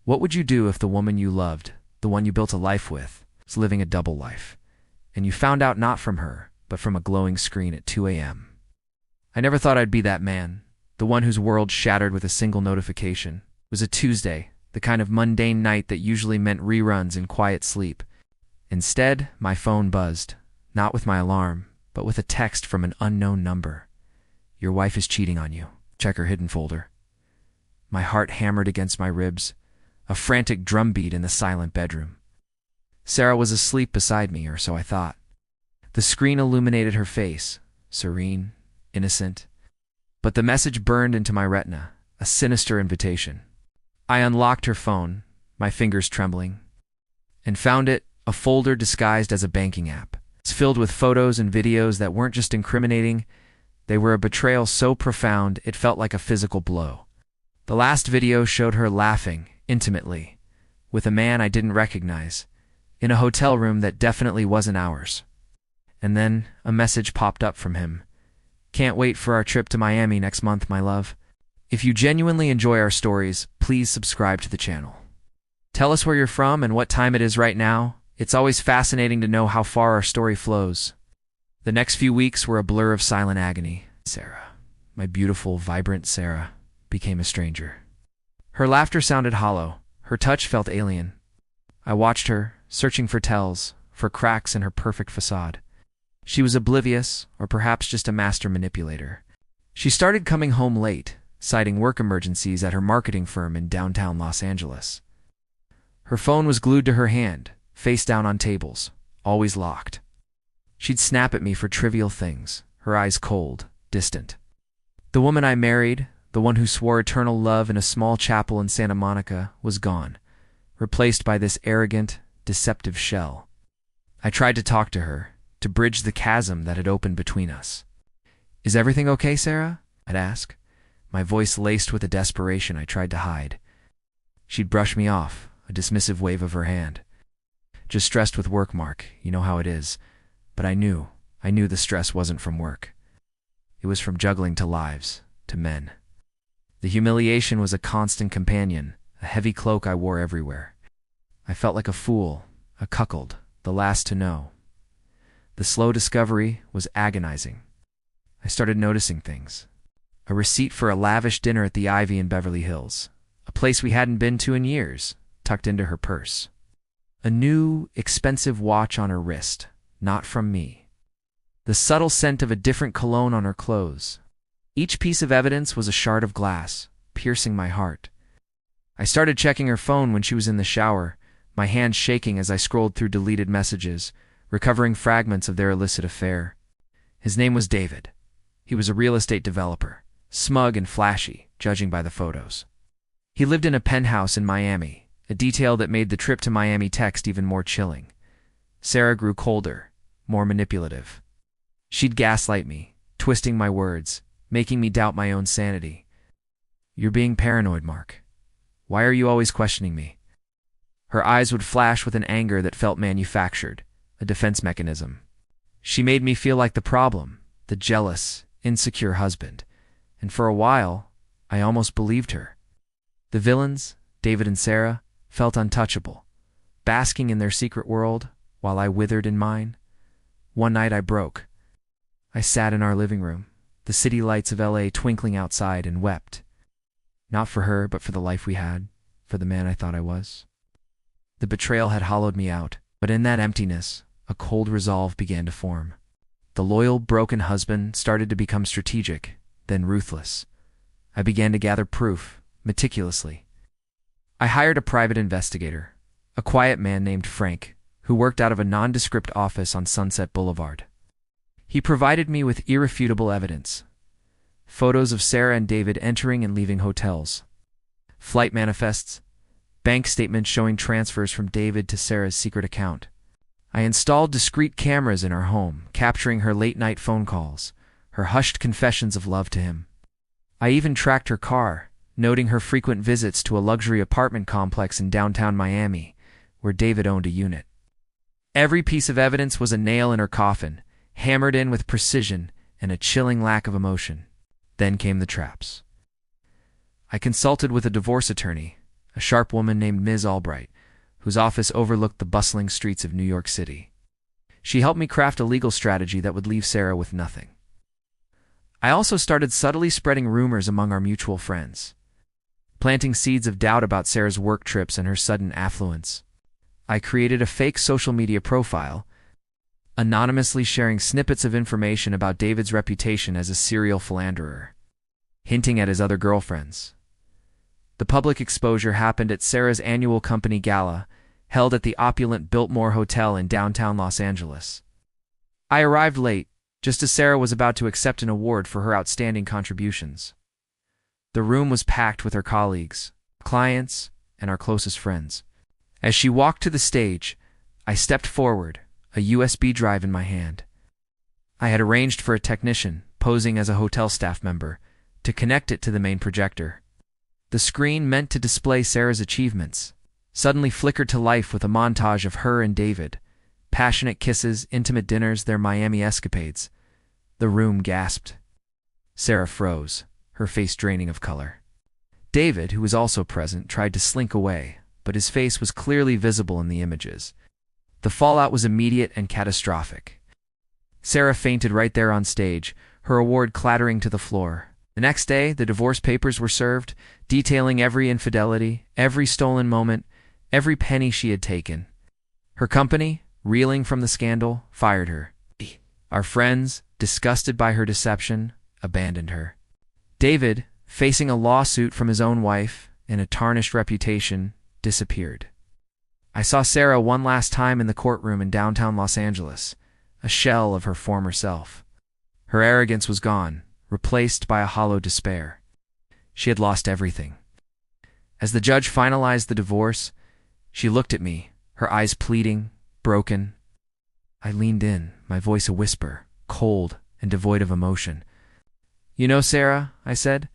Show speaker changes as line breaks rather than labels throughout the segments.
What would you do if the woman you loved, the one you built a life with, was living a double life, and you found out not from her, but from a glowing screen at 2 a.m.? I never thought I'd be that man, the one whose world shattered with a single notification. It was a Tuesday, the kind of mundane night that usually meant reruns and quiet sleep. Instead, my phone buzzed, not with my alarm, but with a text from an unknown number. "Your wife is cheating on you. Check her hidden folder." My heart hammered against my ribs, a frantic drumbeat in the silent bedroom. Sarah was asleep beside me, or so I thought. The screen illuminated her face, serene, innocent. But the message burned into my retina, a sinister invitation. I unlocked her phone, my fingers trembling, and found it a folder disguised as a banking app. It's filled with photos and videos that weren't just incriminating, they were a betrayal so profound it felt like a physical blow. The last video showed her laughing, intimately, with a man I didn't recognize, in a hotel room that definitely wasn't ours. And then a message popped up from him. "Can't wait for our trip to Miami next month, my love. If you genuinely enjoy our stories, please subscribe to the channel. Tell us where you're from and what time it is right now. It's always fascinating to know how far our story flows." The next few weeks were a blur of silent agony. Sarah, my beautiful, vibrant Sarah, became a stranger. Her laughter sounded hollow. Her touch felt alien. I watched her, searching for tells, for cracks in her perfect facade. She was oblivious, or perhaps just a master manipulator. She started coming home late, citing work emergencies at her marketing firm in downtown Los Angeles. Her phone was glued to her hand, face down on tables, always locked. She'd snap at me for trivial things, her eyes cold, distant. The woman I married, the one who swore eternal love in a small chapel in Santa Monica, was gone, replaced by this arrogant, deceptive shell. I tried to talk to her, to bridge the chasm that had opened between us. "Is everything okay, Sarah?" I'd ask, my voice laced with a desperation I tried to hide. She'd brush me off, a dismissive wave of her hand. "Just stressed with work, Mark, you know how it is." But I knew the stress wasn't from work. It was from juggling 2 lives, to men. The humiliation was a constant companion, a heavy cloak I wore everywhere. I felt like a fool, a cuckold, the last to know. The slow discovery was agonizing. I started noticing things. A receipt for a lavish dinner at the Ivy in Beverly Hills, a place we hadn't been to in years, tucked into her purse. A new, expensive watch on her wrist, not from me. The subtle scent of a different cologne on her clothes. Each piece of evidence was a shard of glass, piercing my heart. I started checking her phone when she was in the shower, my hands shaking as I scrolled through deleted messages, recovering fragments of their illicit affair. His name was David. He was a real estate developer, smug and flashy, judging by the photos. He lived in a penthouse in Miami, a detail that made the trip to Miami text even more chilling. Sarah grew colder, more manipulative. She'd gaslight me, twisting my words, making me doubt my own sanity. "You're being paranoid, Mark. Why are you always questioning me?" Her eyes would flash with an anger that felt manufactured, a defense mechanism. She made me feel like the problem, the jealous, insecure husband, and for a while, I almost believed her. The villains, David and Sarah, felt untouchable, basking in their secret world while I withered in mine. One night I broke. I sat in our living room, the city lights of LA twinkling outside, and wept. Not for her, but for the life we had, for the man I thought I was. The betrayal had hollowed me out, but in that emptiness, a cold resolve began to form. The loyal, broken husband started to become strategic, then ruthless. I began to gather proof, meticulously. I hired a private investigator, a quiet man named Frank, who worked out of a nondescript office on Sunset Boulevard. He provided me with irrefutable evidence. Photos of Sarah and David entering and leaving hotels. Flight manifests. Bank statements showing transfers from David to Sarah's secret account. I installed discreet cameras in our home, capturing her late-night phone calls, her hushed confessions of love to him. I even tracked her car, noting her frequent visits to a luxury apartment complex in downtown Miami, where David owned a unit. Every piece of evidence was a nail in her coffin, hammered in with precision and a chilling lack of emotion. Then came the traps. I consulted with a divorce attorney, a sharp woman named Ms. Albright, whose office overlooked the bustling streets of New York City. She helped me craft a legal strategy that would leave Sarah with nothing. I also started subtly spreading rumors among our mutual friends, planting seeds of doubt about Sarah's work trips and her sudden affluence. I created a fake social media profile, anonymously sharing snippets of information about David's reputation as a serial philanderer, hinting at his other girlfriends. The public exposure happened at Sarah's annual company gala, held at the opulent Biltmore Hotel in downtown Los Angeles. I arrived late, just as Sarah was about to accept an award for her outstanding contributions. The room was packed with her colleagues, clients, and our closest friends. As she walked to the stage, I stepped forward, a USB drive in my hand. I had arranged for a technician, posing as a hotel staff member, to connect it to the main projector. The screen meant to display Sarah's achievements suddenly flickered to life with a montage of her and David, passionate kisses, intimate dinners, their Miami escapades. The room gasped. Sarah froze, her face draining of color. David, who was also present, tried to slink away, but his face was clearly visible in the images. The fallout was immediate and catastrophic. Sarah fainted right there on stage, her award clattering to the floor. The next day, the divorce papers were served, detailing every infidelity, every stolen moment, every penny she had taken. Her company, reeling from the scandal, fired her. Our friends, disgusted by her deception, abandoned her. David, facing a lawsuit from his own wife and a tarnished reputation, disappeared. I saw Sarah one last time in the courtroom in downtown Los Angeles, a shell of her former self. Her arrogance was gone, replaced by a hollow despair. She had lost everything. As the judge finalized the divorce, she looked at me, her eyes pleading, broken. I leaned in, my voice a whisper, cold and devoid of emotion. "You know, Sarah," I said,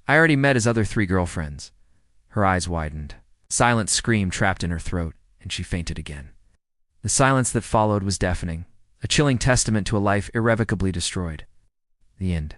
"I already met his other 3 girlfriends." Her eyes widened. A silent scream trapped in her throat, and she fainted again. The silence that followed was deafening, a chilling testament to a life irrevocably destroyed. The end.